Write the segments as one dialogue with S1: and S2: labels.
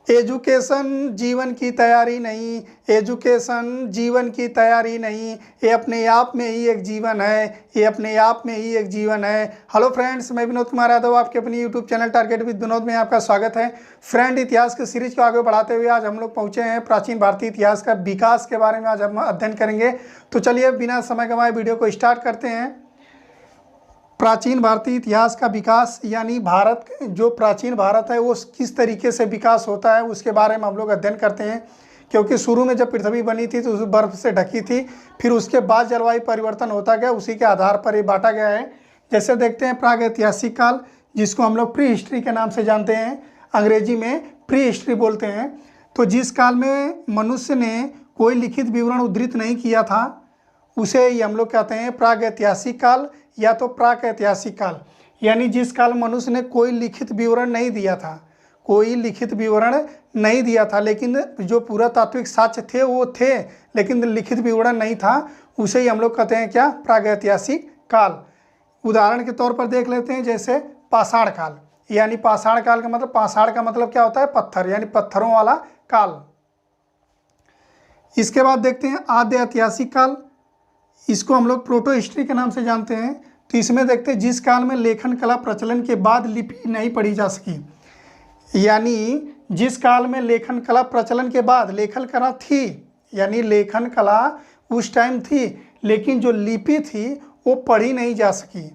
S1: Education जीवन की तैयारी नहीं, एजुकेशन जीवन की तैयारी नहीं, ये अपने आप में ही एक जीवन है, ये अपने आप में ही एक जीवन है। हेलो फ्रेंड्स, मैं विनोद कुमार यादव आपके अपनी YouTube channel target with Vinod में आपका स्वागत है। फ्रेंड, इतिहास की सीरीज को आगे बढ़ाते हुए आज हम लोग पहुंचे हैं प्राचीन भारतीय इतिहास का विकास के बारे में आज हम अध्ययन करेंगे। तो चलिए बिना समय गंवाए वीडियो को स्टार्ट करते हैं। प्राचीन भारतीय इतिहास का विकास यानी भारत, जो प्राचीन भारत है वो किस तरीके से विकास होता है उसके बारे में हम लोग अध्ययन करते हैं। क्योंकि शुरू में जब पृथ्वी बनी थी तो उस बर्फ से ढकी थी, फिर उसके बाद जलवायु परिवर्तन होता गया, उसी के आधार पर ये बांटा गया है। जैसे देखते हैं प्रागैतिहासिक काल, जिसको हम लोग प्री हिस्ट्री के नाम से जानते हैं, अंग्रेजी में प्री हिस्ट्री बोलते हैं। तो जिस काल में मनुष्य ने कोई लिखित विवरण उद्धृत नहीं किया था उसे ही हम लोग कहते हैं प्रागैतिहासिक काल या तो प्राक-ऐतिहासिक काल। यानी जिस काल मनुष्य ने कोई लिखित विवरण नहीं दिया था, कोई लिखित विवरण नहीं दिया था, लेकिन जो पुरातात्विक साक्ष्य थे वो थे, लेकिन लिखित विवरण नहीं था, उसे ही हम लोग कहते हैं क्या, प्रागैतिहासिक काल। उदाहरण के तौर पर देख लेते हैं, जैसे पाषाण काल। यानी पाषाण काल का मतलब, पाषाण का मतलब क्या होता है, पत्थर, यानी पत्थरों वाला काल। इसके बाद देखते हैं आद्य ऐतिहासिक काल, इसको हम लोग प्रोटो हिस्ट्री के नाम से जानते हैं। तो इसमें देखते हैं जिस काल में लेखन कला प्रचलन के बाद लिपि नहीं पढ़ी जा सकी। यानी जिस काल में लेखन कला प्रचलन के बाद लेखन कला थी, यानी लेखन कला उस टाइम थी, लेकिन जो लिपि थी वो पढ़ी नहीं जा सकी।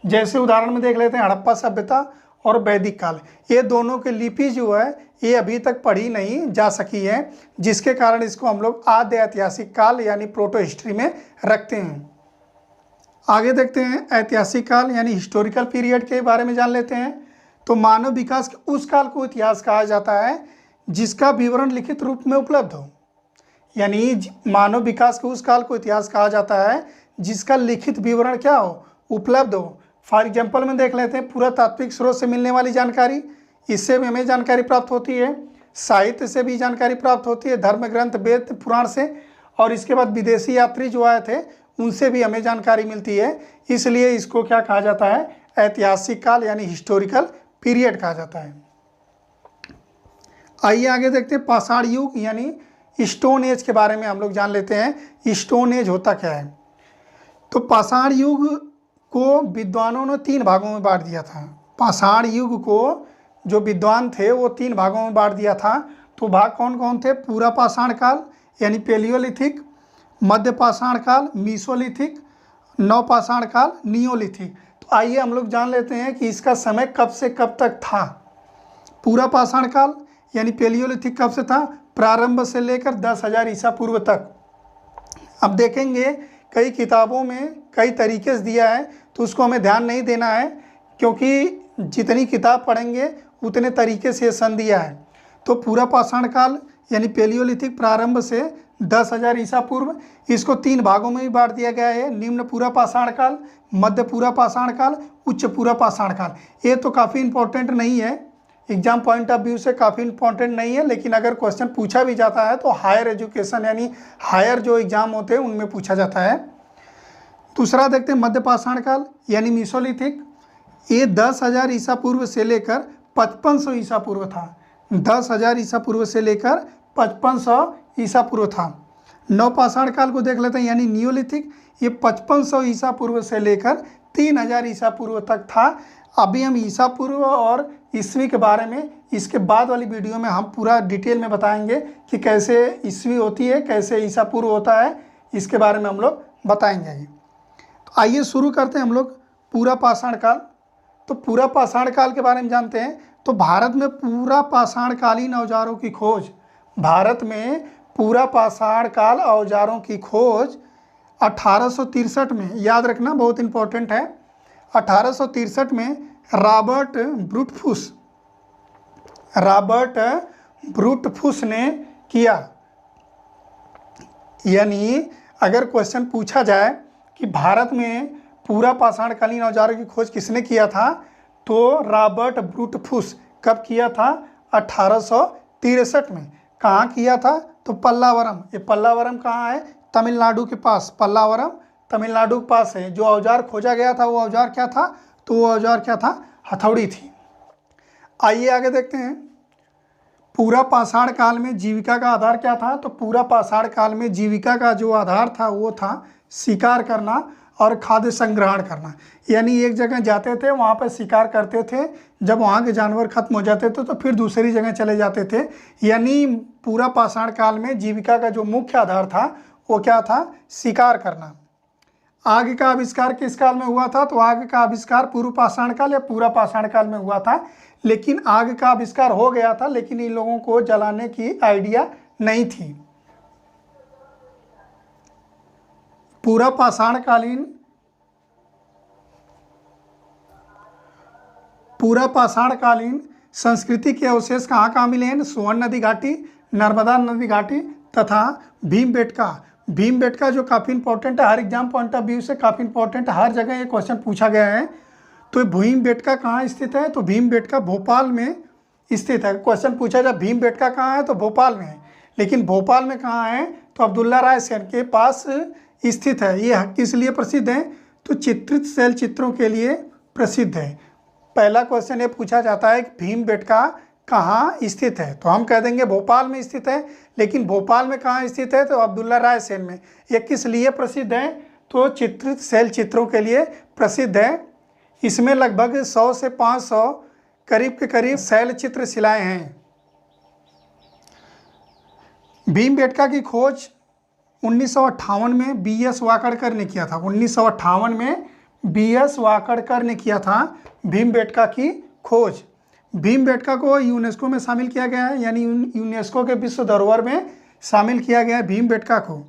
S1: जैसे उदाहरण में देख लेते हैं हड़प्पा सभ्यता और वैदिक काल, ये दोनों की लिपि जो है ये अभी तक पढ़ी नहीं जा सकी है, जिसके कारण इसको हम लोग आद्य ऐतिहासिक काल यानी प्रोटो हिस्ट्री में रखते हैं। आगे देखते हैं ऐतिहासिक काल यानी हिस्टोरिकल पीरियड के बारे में जान लेते हैं। तो मानव विकास के उस काल को इतिहास कहा जाता है जिसका विवरण लिखित रूप में उपलब्ध हो। यानी मानव विकास के उस काल को इतिहास कहा जाता है जिसका लिखित विवरण क्या हो, उपलब्ध हो। फॉर एग्जाम्पल में देख लेते हैं पुरातात्विक स्रोत से मिलने वाली जानकारी, इससे भी हमें जानकारी प्राप्त होती है। साहित्य से भी जानकारी प्राप्त होती है, धर्म ग्रंथ वेद पुराण से, और इसके बाद विदेशी यात्री जो आए थे उनसे भी हमें जानकारी मिलती है। इसलिए इसको क्या कहा जाता है, ऐतिहासिक काल यानी हिस्टोरिकल पीरियड कहा जाता है। आइए आगे देखते हैं पाषाण युग यानी स्टोन एज के बारे में हम लोग जान लेते हैं। स्टोन एज होता क्या है। तो पाषाण युग को विद्वानों ने 3 भागों में बांट दिया था। पाषाण युग को जो विद्वान थे वो 3 भागों में बांट दिया था। तो भाग कौन कौन थे, पूरा पाषाण काल यानी पेलियोलिथिक, मध्य पाषाण काल मीसोलिथिक, नवपाषाण काल नियोलिथिक। तो आइए हम लोग जान लेते हैं कि इसका समय कब से कब तक था। पूरा पाषाण काल यानी पेलियोलिथिक कब से था, प्रारंभ से लेकर 10,000 ईसा पूर्व तक। अब देखेंगे कई किताबों में कई तरीके से दिया है, तो उसको हमें ध्यान नहीं देना है, क्योंकि जितनी किताब पढ़ेंगे उतने तरीके से सन दिया है। तो पूरा पाषाण काल यानी पेलियोलिथिक प्रारंभ से 10,000 ईसा पूर्व, इसको 3 भागों में भी बांट दिया गया है। निम्न पूरा पाषाण काल, मध्य पूरा पाषाण काल, उच्च पूरा पाषाण काल। ये तो काफ़ी इंपॉर्टेंट नहीं है, एग्जाम पॉइंट ऑफ व्यू से काफ़ी इंपॉर्टेंट नहीं है, लेकिन अगर क्वेश्चन पूछा भी जाता है तो हायर एजुकेशन यानी हायर जो एग्जाम होते हैं उनमें पूछा जाता है। दूसरा देखते हैं मध्य पाषाण काल यानी मीसोलिथिक, ये 10,000 ईसा पूर्व से लेकर 5500 ईसा पूर्व था। 10,000 ईसा पूर्व से लेकर 5500 ईसा पूर्व था। नवपाषाण काल को देख लेते हैं यानी नियोलिथिक, ये 5500 ईसा पूर्व से लेकर 3000 ईसा पूर्व तक था। अभी हम ईसा पूर्व और ईस्वी के बारे में इसके बाद वाली वीडियो में हम पूरा डिटेल में बताएंगे कि कैसे ईस्वी होती है, कैसे ईसा पूर्व होता है, इसके बारे में हम लोग बताएंगे। तो आइए शुरू करते हैं हम लोग पूरा पाषाण काल। तो पूरा पाषाण काल के बारे में जानते हैं। तो भारत में पूरा पाषाण कालीन औजारों की खोज, भारत में पूरा पाषाण काल औजारों की खोज 1863 में, याद रखना बहुत इंपॉर्टेंट है, 1863 में रॉबर्ट ब्रूटफुस ने किया। यानी अगर क्वेश्चन पूछा जाए कि भारत में पूरा पाषाण कालीन औजारों की खोज किसने किया था, तो रॉबर्ट ब्रूटफुस। कब किया था, 1863 में। कहाँ किया था, तो पल्लावरम। ये पल्लावरम कहाँ है, तमिलनाडु के पास। पल्लावरम तमिलनाडु के पास है। जो औजार खोजा गया था वो औजार क्या था, तो वो औजार क्या था, हथौड़ी थी। आइए आगे देखते हैं पूरा पाषाण काल में जीविका का आधार क्या था? तो पूरा पाषाण काल में जीविका का जो आधार था वो था शिकार करना और खाद्य संग्रहण करना। यानी एक जगह जाते थे, वहाँ पर शिकार करते थे, जब वहाँ के जानवर खत्म हो जाते थे तो फिर दूसरी जगह चले जाते थे। यानी पूरा पाषाण काल में जीविका का जो मुख्य आधार था वो क्या था? शिकार करना। आग का आविष्कार किस काल में हुआ था? तो आग का आविष्कार पूर्व पाषाण काल या पूरा पाषाण काल में हुआ था। लेकिन आग का आविष्कार हो गया था, लेकिन इन लोगों को जलाने की आइडिया नहीं थी। पूरा पाषाणकालीन संस्कृति के अवशेष कहाँ मिले हैं? सोन नदी घाटी, नर्मदा नदी घाटी तथा भीमबेटका। भीमबेटका जो काफ़ी इंपॉर्टेंट है, हर एग्जाम पॉइंट ऑफ व्यू से काफ़ी इंपॉर्टेंट है, हर जगह ये क्वेश्चन पूछा गया है। तो भीमबेटका कहाँ स्थित है? तो भीमबेटका भोपाल में स्थित है। क्वेश्चन पूछा जाए भीमबेटका कहाँ है? तो भोपाल में है। लेकिन भोपाल में कहाँ है? तो अब्दुल्ला राय सेन के पास स्थित है। ये किस लिए प्रसिद्ध है? तो चित्रित शैल चित्रों के लिए प्रसिद्ध है। पहला क्वेश्चन ये पूछा जाता है कि भीमबेटका कहाँ स्थित है? तो हम कह देंगे भोपाल में स्थित है। लेकिन भोपाल में कहाँ स्थित है? तो अब्दुल्ला राय सेन में। ये किस लिए प्रसिद्ध है? तो चित्रित शैल चित्रों के लिए प्रसिद्ध है। इसमें लगभग 100 से 500 करीब के करीब शैल चित्र शिलाएँ हैं। भीमबेटका की खोज 1958 में बी.एस. वाकड़कर ने किया था। 1958 में बी.एस. वाकड़कर ने किया था भीमबेटका की खोज। भीमबेटका को यूनेस्को में शामिल किया गया है, यानी यूनेस्को के विश्व धरोहर में शामिल किया गया है भीमबेटका को।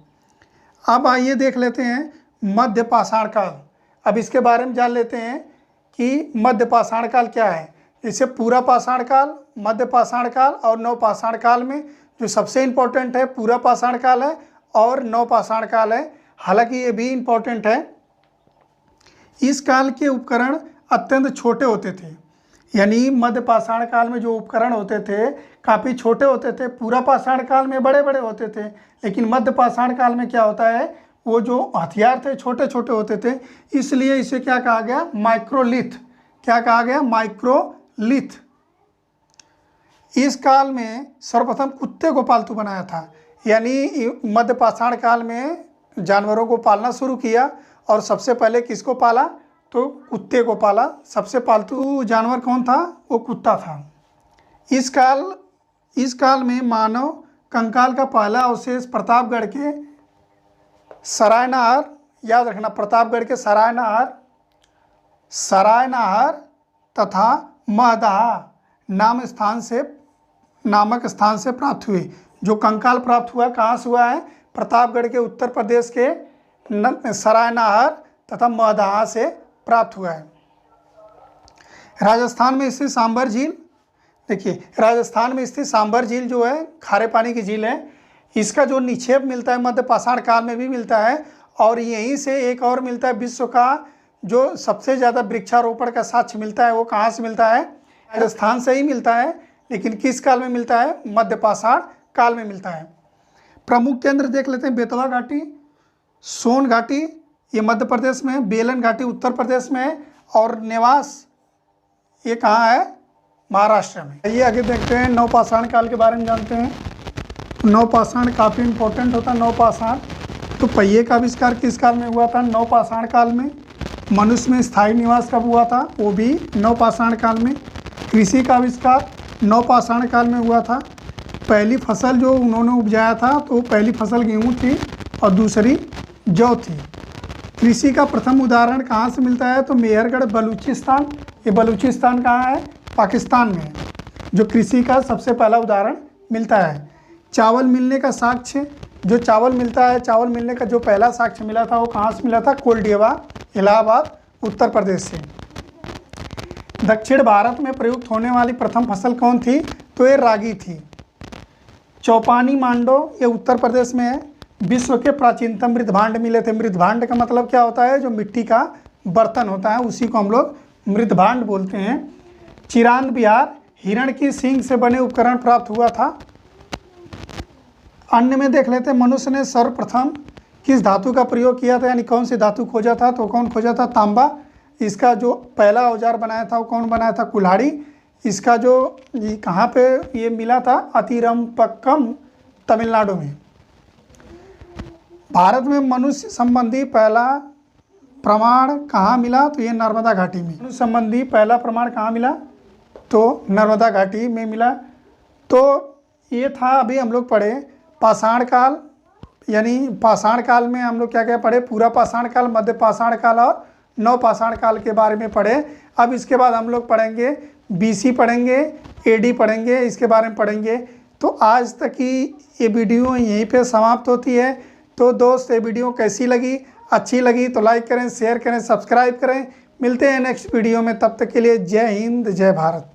S1: अब आइए देख लेते हैं मध्य पाषाण काल। अब इसके बारे में जान लेते हैं कि मध्य पाषाण काल क्या है। जैसे पूरा पाषाण काल, मध्य पाषाण काल और नव पाषाण काल में जो सबसे इम्पोर्टेंट है पूरा पाषाण काल है और नव पाषाण काल है। हालांकि ये भी इम्पोर्टेंट है। इस काल के उपकरण अत्यंत छोटे होते थे, यानी मध्य पाषाण काल में जो उपकरण होते थे काफ़ी छोटे होते थे। पूरा पाषाण काल में बड़े बड़े होते थे, लेकिन मध्य पाषाण काल में क्या होता है, वो जो हथियार थे छोटे छोटे होते थे। इसलिए इसे क्या कहा गया? माइक्रोलिथ। क्या कहा गया? माइक्रोलिथ। इस काल में सर्वप्रथम कुत्ते को पालतू बनाया था, यानी मध्य पाषाण काल में जानवरों को पालना शुरू किया और सबसे पहले किसको पाला? तो कुत्ते को पाला। सबसे पालतू जानवर कौन था? वो कुत्ता था। इस काल में मानव कंकाल का पहला अवशेष प्रतापगढ़ के सरायनहर, याद रखना, प्रतापगढ़ के सरायनहर तथा महदहा नामक स्थान से प्राप्त हुए। जो कंकाल प्राप्त हुआ कहाँ से हुआ है? प्रतापगढ़ के उत्तर प्रदेश के सरायनहर तथा महदहा से प्राप्त हुआ है। राजस्थान में स्थित सांबर झील, देखिए राजस्थान में स्थित सांबर झील जो है खारे पानी की झील है। इसका जो निक्षेप मिलता है मध्य पाषाण काल में भी मिलता है, और यहीं से एक और मिलता है विश्व का जो सबसे ज़्यादा वृक्षारोपण का साक्ष्य मिलता है। वो कहाँ से मिलता है? राजस्थान से ही मिलता है, लेकिन किस काल में मिलता है? मध्य पाषाण काल में मिलता है। प्रमुख केंद्र देख लेते हैं। बेतवा घाटी, सोन घाटी ये मध्य प्रदेश में, बेलन घाटी उत्तर प्रदेश में है, और नेवास ये कहाँ है? महाराष्ट्र में। ये आगे देखते हैं नवपाषाण काल के बारे में जानते हैं। नवपाषाण काफ़ी इंपॉर्टेंट होता है। नवपाषाण तो पहिए का आविष्कार किस काल में हुआ था? नवपाषाण काल में। मनुष्य में स्थायी निवास कब हुआ था? वो भी नवपाषाण काल में। कृषि का आविष्कार नवपाषाण काल में हुआ था। पहली फसल जो उन्होंने उपजाया था तो पहली फसल गेहूँ थी और दूसरी जौ थी। कृषि का प्रथम उदाहरण कहाँ से मिलता है? तो मेहरगढ़ बलूचिस्तान। ये बलूचिस्तान कहाँ है? पाकिस्तान में है, जो कृषि का सबसे पहला उदाहरण मिलता है। चावल मिलने का साक्ष्य, जो चावल मिलता है, चावल मिलने का जो पहला साक्ष्य मिला था वो कहाँ से मिला था? कोलडियावा, इलाहाबाद, उत्तर प्रदेश से। दक्षिण भारत में प्रयुक्त होने वाली प्रथम फसल कौन थी? तो ये रागी थी। चौपानी मांडो ये उत्तर प्रदेश में है। विश्व के प्राचीनतम मृदभांड मिले थे। मृदभांड का मतलब क्या होता है? जो मिट्टी का बर्तन होता है उसी को हम लोग मृदभांड बोलते हैं। चिरांद बिहार हिरण की सींग से बने उपकरण प्राप्त हुआ था। अन्य में देख लेते हैं मनुष्य ने सर्वप्रथम किस धातु का प्रयोग किया था, यानी कौन सी धातु खोजा था? तो कौन खोजा था? तांबा। इसका जो पहला औजार बनाया था वो कौन बनाया था? कुल्हाड़ी। इसका जो ये कहाँ पे ये मिला था, अतिरम्पक्कम तमिलनाडु में। भारत में मनुष्य संबंधी पहला प्रमाण कहाँ मिला, तो ये नर्मदा घाटी में। मनुष्य संबंधी पहला प्रमाण कहाँ मिला, तो नर्मदा घाटी में मिला। तो ये था, अभी हम लोग पढ़े पाषाण काल, यानी पाषाण काल में हम लोग क्या क्या पढ़े, पूरा पाषाण काल, मध्य पाषाण काल और नव पाषाण काल के बारे में पढ़े। अब इसके बाद हम लोग पढ़ेंगे बीसी पढ़ेंगे, एडी पढ़ेंगे, इसके बारे में पढ़ेंगे। तो आज तक की ये वीडियो यहीं पे समाप्त होती है। तो दोस्त, ये वीडियो कैसी लगी, अच्छी लगी तो लाइक करें, शेयर करें, सब्सक्राइब करें। मिलते हैं नेक्स्ट वीडियो में, तब तक के लिए जय हिंद, जय भारत।